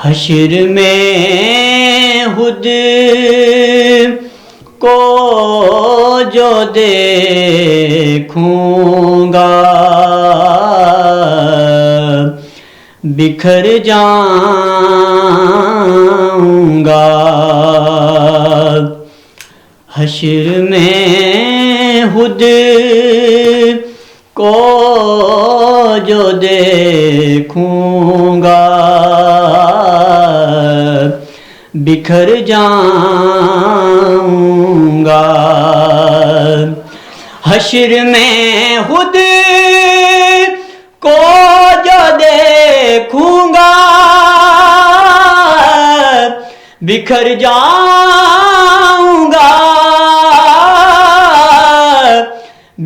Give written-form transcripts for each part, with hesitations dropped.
حشر میں خود کو جو دیکھوں گا بکھر جاؤں گا. حشر میں خود کو جو دیکھوں گا بکھر جاؤں گا. حشر میں خود کو جو دیکھوں گا بکھر جاؤں گا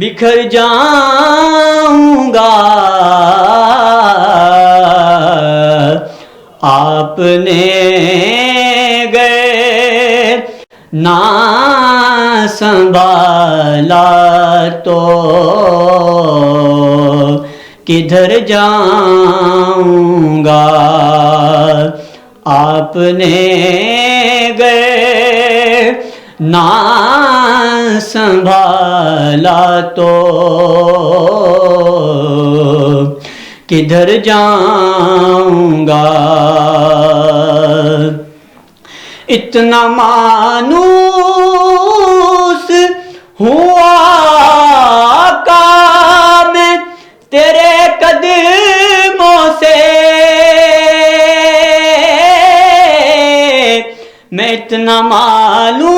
بکھر جاؤں گا. آپ نے گئے نہ سنبھالا تو کدھر جاؤں گا. آپ نے گئے نہ سنبھالا تو کدھر جاؤں گا. اتنا مانوس ہوا آقا میں تیرے قدموں سے میں اتنا مانوس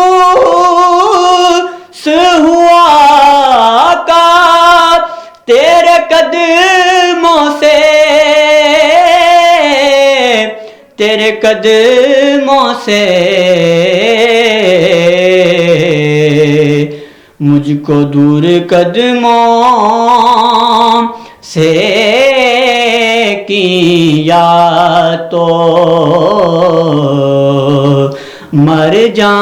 ہوا آقا تیرے قدموں سے تیرے قدموں سے مجھ کو دور قدموں سے کیا تو مر جاؤں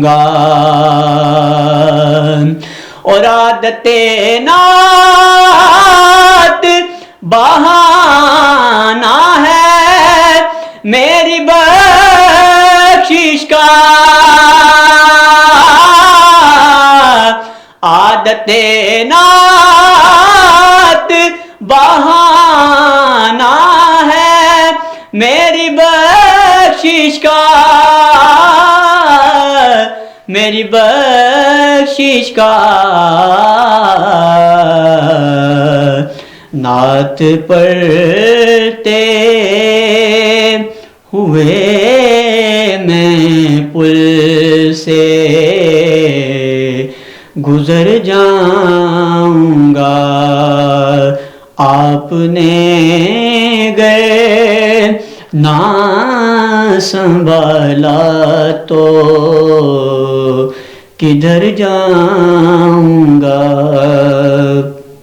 گا. اور عادت نعت بہانہ ہے میری بخشش کا. عادت نعت بہانہ ہے میری بخشش کا میری بخشش کا. نعت پڑھتے ہوئے میں پل سے گزر جاؤں گا. آپ نے گئے نہ سنبھالا تو کدھر جاؤں گا.